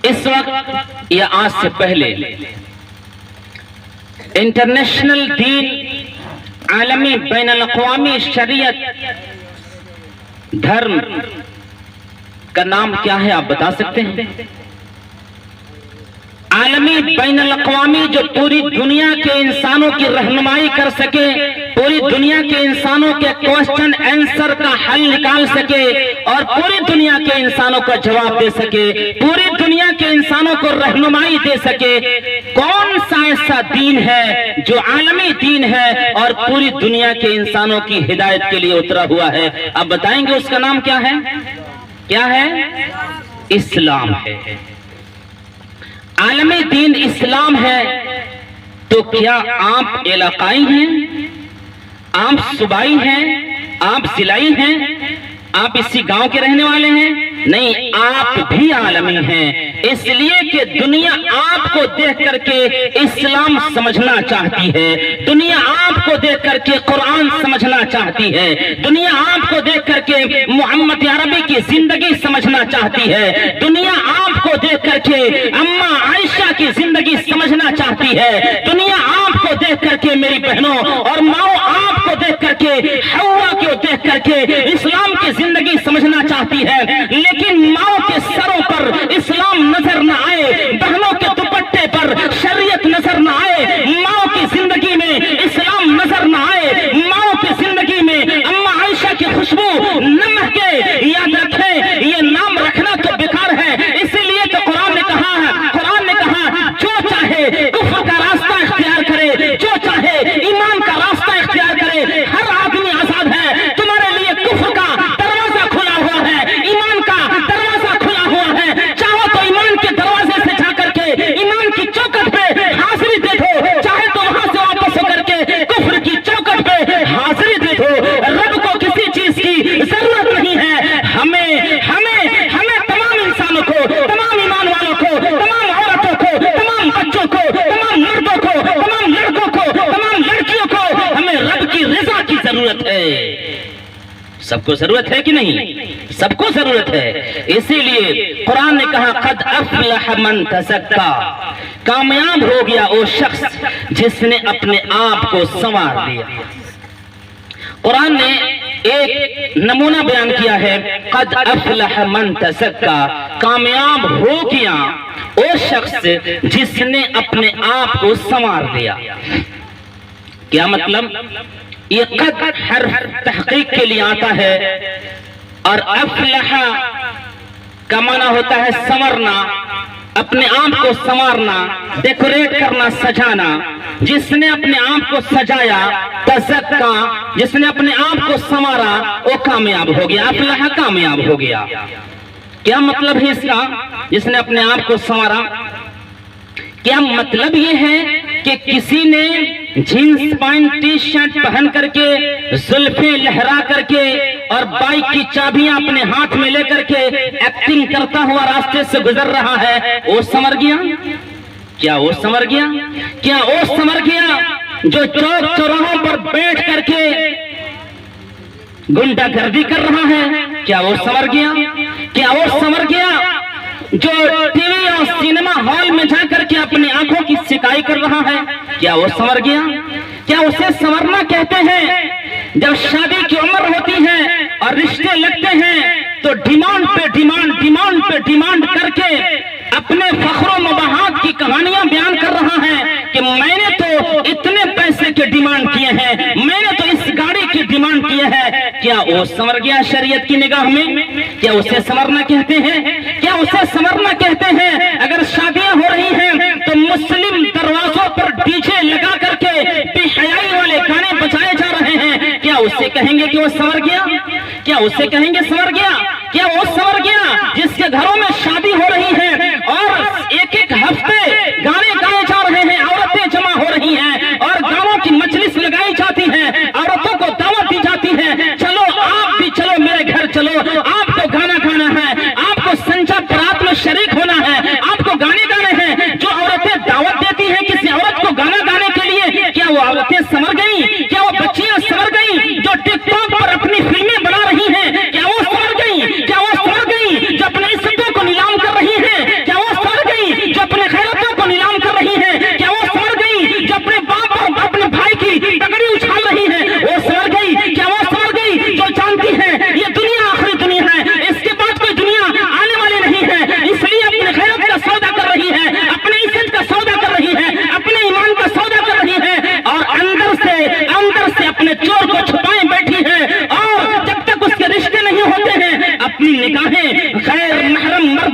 اس وقت یا آج سے پہلے انٹرنیشنل دین، عالمی بین الاقوامی شریعت دھرم کا نام کیا ہے آپ بتا سکتے ہیں؟ عالمی بین الاقوامی جو پوری دنیا کے انسانوں کی رہنمائی کر سکے، پوری دنیا کے انسانوں کے کوسچن آنسر کا حل نکال سکے اور پوری دنیا کے انسانوں کا جواب دے سکے، پوری دنیا کے انسانوں کو رہنمائی دے سکے، کون سا ایسا دین ہے جو عالمی دین ہے اور پوری دنیا کے انسانوں کی ہدایت کے لیے اترا ہوا ہے؟ آپ بتائیں گے اس کا نام کیا ہے؟ کیا ہے؟ اسلام ہے۔ عالمی دین اسلام ہے تو کیا آپ علاقائی ہیں؟ آپ صوبائی ہیں؟ آپ ضلعی ہیں؟ آپ اسی گاؤں کے رہنے والے ہیں؟ نہیں، آپ بھی عالمی ہیں، اس لیے کہ دنیا آپ کو دیکھ کر کے اسلام سمجھنا چاہتی ہے، دنیا آپ کو دیکھ کر کے قرآن سمجھنا چاہتی ہے، دنیا آپ کو دیکھ کر کے محمد عربی کی زندگی سمجھنا چاہتی ہے، دنیا آپ کو دیکھ کر کے اماں عائشہ کی زندگی سمجھنا چاہتی ہے، دنیا آپ کو دیکھ کر کے میری بہنوں اور ماؤں آپ کو دیکھ کر کے حوا کو دیکھ کر کے اسلام کی زندگی سمجھنا چاہتی ہے، لیکن ماؤں کے سروں پر اسلام نظر نہ آئے، بہنوں کے دوپٹے پر شریعت نظر نہ آئے، ماؤں کی زندگی میں اسلام نظر نہ آئے، ماؤں کی زندگی میں اماں عائشہ کی خوشبو نہ مہکے، یاد رکھیں یہ نام رکھنا تو بیکار ہے، اسی لیے تو قرآن نے کہا جو چاہے کفر کا راستہ اختیار کرے، جو چاہے ایمان کا راستہ اختیار کرے، ہر آدمی آزاد ہے، تمہارے لیے کفر کا دروازہ کھلا ہوا ہے، ایمان کا دروازہ کھلا ہوا ہے، چاہو تو ایمان کے دروازے سے جا کر کے ایمان کی چوکٹ پہ حاضری دے دو، چاہے تو وہاں سے واپس ہو کر کے کفر کی چوکٹ پہ حاضری دے دو، رب کو کسی چیز کی ضرورت نہیں ہے، ہمیں تمام انسانوں کو، تمام ایمان والوں کو، تمام عورتوں کو، تمام بچوں کو، تمام مردوں کو، تمام لڑکوں کو، تمام لڑکیوں کو ہمیں رب کی رضا کی ضرورت ہے۔ سب کو ضرورت ہے کہ نہیں؟ سب کو ضرورت ہے، اسی لیے قرآن نے کہا قد افلح من تزکا، کامیاب ہو گیا وہ شخص جس نے اپنے آپ کو سنوار لیا۔ قرآن نے ایک نمونہ بیان کیا ہے، قد افلح من تزکا، کامیاب ہو گیا وہ شخص جس نے اپنے آپ کو سنوار لیا۔ کیا مطلب؟ یہ قد حرف تحقیق کے لیے آتا ہے اور افلح کا معنی ہوتا ہے سنورنا، اپنے آپ کو سنوارنا، ڈیکوریٹ کرنا، سجانا۔ جس نے اپنے آپ کو سجایا، تزکا، جس نے اپنے آپ کو سنوارا وہ کامیاب ہو گیا، افلح کامیاب ہو گیا۔ کیا مطلب ہے اس کا؟ جس نے اپنے آپ کو سنوارا، کیا مطلب یہ ہے کہ کسی نے جینس پینٹ ٹی شرٹ پہن کر کے، زلفیں لہرا کر کے اور بائک کی چابیاں اپنے ہاتھ میں لے کر کے ایکٹنگ کرتا ہوا راستے سے گزر رہا ہے، وہ سنور گیا؟ کیا وہ سنور گیا؟ کیا وہ سنور گیا جو چوک چوراہوں پر بیٹھ کر کے گنڈا گردی کر رہا ہے؟ کیا وہ سنور گیا؟ کیا وہ سنور گیا جو ٹی وی اور سینما ہال میں جا کر کے اپنی آنکھوں کی سکائی کر رہا ہے؟ کیا وہ سنور گیا؟ کیا اسے سنورنا کہتے ہیں؟ جب شادی کی عمر ہوتی ہے اور رشتے لگتے ہیں تو ڈیمانڈ پہ ڈیمانڈ کر کے اپنے فخر و مباحات کی کہانیاں بیان کر رہا ہے کہ میں نے تو اتنے پیسے کے ڈیمانڈ کیے ہیں، میں نے تو اس گاڑی کی ڈیمانڈ کیے ہے۔ کیا وہ سنور گیا شریعت کی نگاہ میں؟ کیا اسے سنورنا کہتے ہیں؟ کیا اسے سنورنا کہتے ہیں؟ اگر شادیاں ہو رہی ہیں تو مسلم دروازوں پر ڈی جے لگا کر کے بے حیائی والے گانے بجائے جا رہے ہیں، کیا اسے کہیں گے کہ وہ سنور گیا؟ کیا اسے کہیں گے سنور گیا؟ کیا وہ سنور گیا جس کے گھروں میں شادی ہو رہی ہے اور ایک ہفتے گانے گائے جا رہے ہیں، عورتیں جمع ہو رہی ہیں اور گاؤں کی مجلس لگائی جاتی ہے، عورتوں کو دعوت دی جاتی ہے، چلو آپ بھی چلو میرے گھر چلو، آپ کو گانا گانا ہے، آپ کو سنجا برات میں شریک ہونا ہے، آپ کو گانے گانے ہیں۔ جو عورتیں دعوت دیتی ہیں کسی عورت کو گانا گانے کے لیے، کیا وہ عورتیں سنور گئیں؟ کیا وہ بچیاں سنور گئیں جو ٹک ٹاک پر اپنی فلمیں بنا رہی ہیں؟ کیا وہ سنور گئیں؟ کیا وہ سنور گئیں جو اپنے عزتوں کو نیلام کر رہی ہیں؟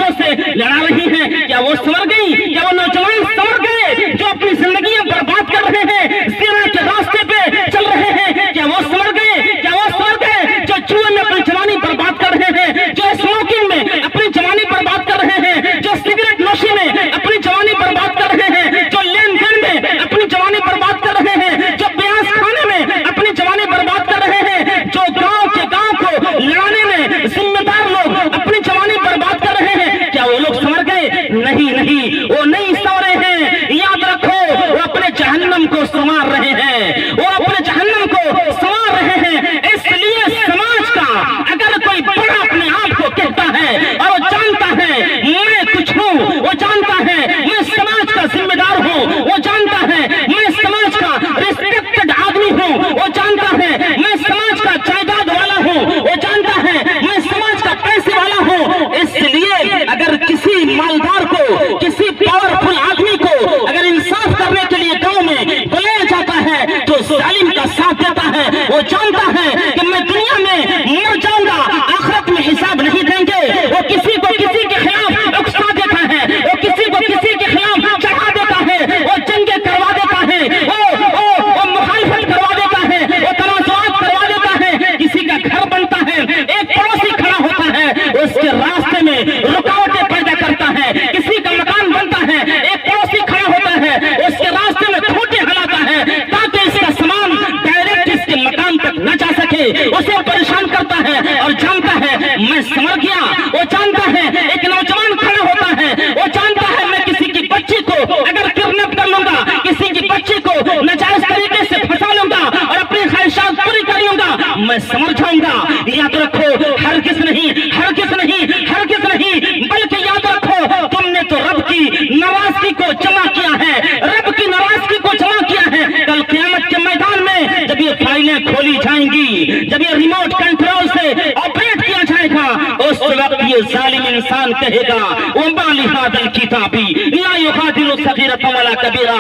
मुद्दों से लड़ा रही हैं, क्या वो संवर गई? क्या वो नौजवान संवर गए जो अपनी जिंदगियां बर्बाद कर रहे हैं, ज़िना के रास्ते पे चल रहे हैं? क्या वो संवर गए? क्या वो संवर गए जो जुए में अपनी जवानी बर्बाद कर रहे हैं, जो स्मोकिंग में अपनी जवानी बर्बाद कर रहे हैं, जो सिगरेट नोशी में अपनी जवानी बर्बाद कर रहे हैं, जो लेन देन में अपनी जवानी बर्बाद कर रहे हैं, जो ब्याज खाने में अपनी जवानी बर्बाद कर रहे हैं, जो गांव के गांव को लड़ाने में जिम्मेदार लोग अपनी जवानी बर्बाद कर रहे हैं, क्या वो लोग संवर गए? नहीं नहीं, वो नहीं संवरे हैं। याद रखो, वो अपने जहन्नम को संवार रहे हैं, वो अपने जहन्नम को संवार रहे हैं। इसलिए समाज का अगर कोई बड़ा अपने आप को कहता है और वो जानता है मैं कुछ हूँ, वो जानता है मैं समाज का जिम्मेदार हूँ, वो जानता है मैं समाज का रिस्पेक्टेड आदमी हूँ, वो जानता है मैं समाज का जायदाद वाला हूँ, वो जानता है मैं समाज का पैसे वाला हूँ। इसलिए अगर किसी मालदार को, किसी पावरफुल आदमी को अगर इंसाफ करने के लिए गांव में बुलाया जाता है तो जालिम का साथ देता है। वो जानता है कि मैं दुनिया में मर जाऊंगा, आखिरत में हिसाब नहीं देंगे। वो किसी को किसी के खिलाफ उकसा देता है, वो किसी को किसी के खिलाफ चढ़ा देता है, वो जंगे करवा देता है, वो मुखालफत करवा देता है, वो तनाज़ुआत करवा देता है। किसी का घर बनता है, एक पड़ोसी खड़ा होता है, उसके रास्ते में रुकावटें पैदा करता है। किसी का मकान बनता है, एक पड़ोसी खड़ा होता है, उसके रास्ते में खूंटे हलाता है ताकि इसका सामान डायरेक्ट इसके मकान तक न जा सके, उसे परेशान करता है और जानता है मैं समझ गया। वो जानता है एक नौजवान खड़ा होता है, वो जानता है मैं किसी की बच्ची को अगर किडनैप कर लूंगा, किसी की बच्ची को नाजायज तरीके से फंसा लूंगा और अपनी ख्वाहिशात पूरी कर लूंगा, मैं समझ जाऊंगा। याद रखो, हरगिज़ नहीं, हरगिज़ नहीं, हरगिज़ नहीं, बल्कि याद रखो तुमने तो रब की नाराजगी को जमा किया है, रब की नाराजगी को जमा किया है। कल क़यामत के मैदान में जब ये फाइलें खोली जाएंगी, जब ये रिमोट कंट्रोल से ऑपरेट किया जाएगा, उस वक्त ये जालिम इंसान कहेगा वमा लिहाज़ल किताबी ला युग़ादिरु सग़ीरतन वला कबीरा।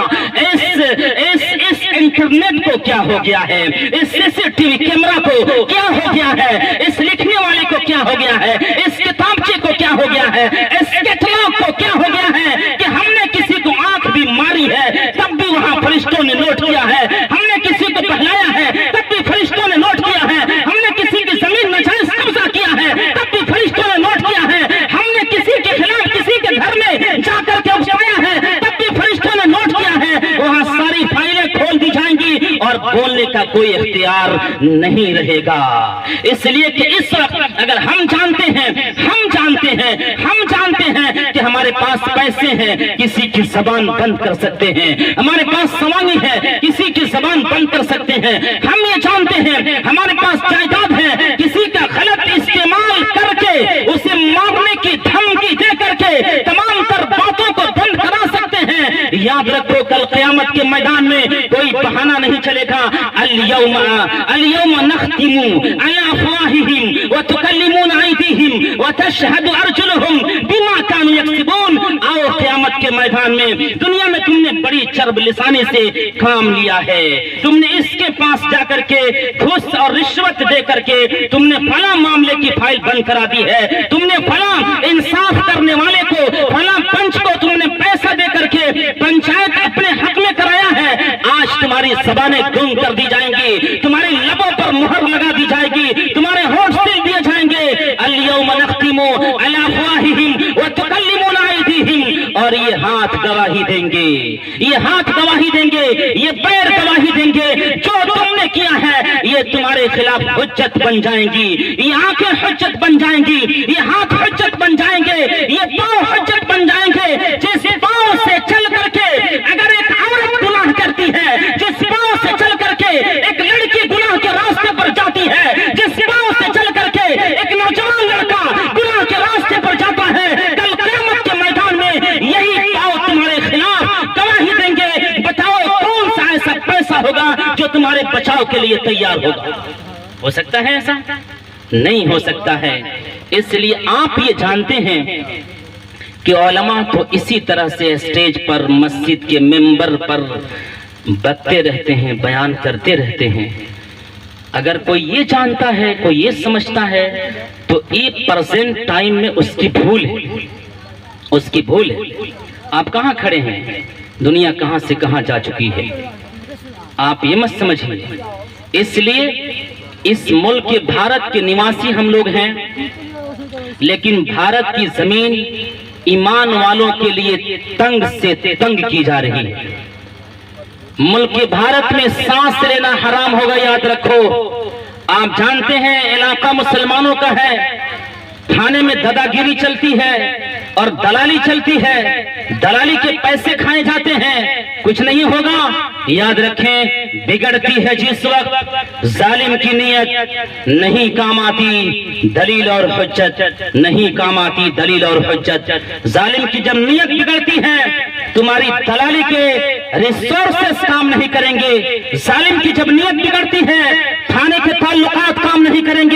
इस इंटरनेट को क्या हो गया है, इस सीसीटीवी कैमरा को क्या हो गया है, इस लिखने वाले को क्या हो गया है, इस किताबचे को क्या हो गया है, इस कैटलॉग को क्या हो गया है कि हमने किसी को आंख भी मारी है तब भी वहां फरिश्तों ने नोट किया है, हमने किसी को बहलाया है तब भी फरिश्तों ने नोट किया है, हमने किसी की जमीन नाजायज कब्जा किया है तब भी फरिश्तों ने नोट किया है, हमने किसी के खिलाफ किसी के घर में जाकर के उकसाया है तब भी फरिश्तों ने नोट किया है। वहां सारी फाइलें खोल दी जाएंगी और बोलने का कोई इख्तियार नहीं रहेगा। इसलिए कि इस वक्त अगर हम जानते हैं कि हमारे पास पैसे हैं, किसी की जबान बंद कर सकते हैं, हमारे पास सवांगी है, किसी की जबान बंद कर सकते हैं, हम ये जानते हैं हमारे पास जायदाद है, किसी का गलत इस्तेमाल करके उसे मारने की धमकी दे करके तमाम तर बातों को बंद करा सकते हैं। याद रखो, कल क़यामत के मैदान में कोई बहाना नहीं चलेगा। अल-यौमा नख्तिमु अला अफ़वाहिहिम व तुकल्लिमुना अयदीहिम व तशहदु अर्जुलुहुम बिमा कानू यक्सिबून। आओ, क़यामत के मैदान में दुनिया में तुमने बड़ी चर्ब लिसानी से काम लिया है, तुमने इसके पास जाकर के घूस और रिश्वत दे करके तुमने फला मामले की फाइल बंद करा दी है, तुमने फला इंसाफ करने वाले को, फला पंच को तुमने पैसा दे करके पंचायत अपने हक में कराया है। आज तुम्हारी ज़बानें गुम कर दी जाएंगी, तुम्हारी लबों पर मुहर लगा दी जाएगी, तुम्हारे होठ सील दिए जाएंगे। अल-यौमा नख्तिमु अला अफ़वाहिहिम व तुकल्लिमुना अयदीहिम। और ये हाथ गवाही देंगे, ये हाथ गवाही देंगे, ये पैर गवाही देंगे, जो तुमने किया है ये तुम्हारे खिलाफ हुज्जत बन जाएंगी, ये आंखें हुज्जत बन जाएंगी, ये हाथ हुज्जत बन जाएंगे, ये पांव हुज्जत बन जाएंगे। जिस पांव से चल करके अगर एक औरत गुनाह करती है, जिस पांव से चल करके एक लड़की गुनाह के रास्ते पर जाती है, जिस पांव से चल करके एक नौजवान लड़का गुनाह के रास्ते पर जाता है, कल क़यामत के मैदान में यही पांव तुम्हारे खिलाफ गवाही देंगे। बताओ कौन सा ऐसा पैसा होगा जो तुम्हारे बचाव के लिए तैयार होगा? हो सकता है ऐसा? नहीं हो सकता है। इसलिए आप ये जानते हैं कि उलमा तो इसी तरह से स्टेज पर, मस्जिद के मिंबर पर बकते रहते हैं, बयान करते रहते हैं। अगर कोई ये जानता है, कोई ये समझता है, तो ये प्रेजेंट टाइम में उसकी भूल है। اس کی بھول ہے۔ آپ کہاں کھڑے ہیں؟ دنیا کہاں سے کہاں جا چکی ہے، آپ یہ مت سمجھیں۔ اس لیے اس ملک کے بھارت کے نواسی ہم لوگ ہیں، لیکن بھارت کی زمین ایمان والوں کے لیے تنگ سے تنگ کی جا رہی ہے۔ ملک بھارت میں سانس لینا حرام ہوگا، یاد رکھو۔ آپ جانتے ہیں علاقہ مسلمانوں کا ہے، تھانے میں دادا گیری چلتی ہے اور دلالی چلتی ہے، دلالی کے پیسے کھائے جاتے ہیں، کچھ نہیں ہوگا۔ یاد رکھیں، بگڑتی ہے جس وقت ظالم کی نیت، نہیں کام آتی دلیل اور حجت، نہیں کام آتی دلیل اور حجت۔ ظالم کی جب نیت بگڑتی ہے، تمہاری دلالی کے ریسورسز کام نہیں کریں گے۔ ظالم کی جب نیت بگڑتی ہے، تھانے کے تعلقات کام نہیں کریں گے۔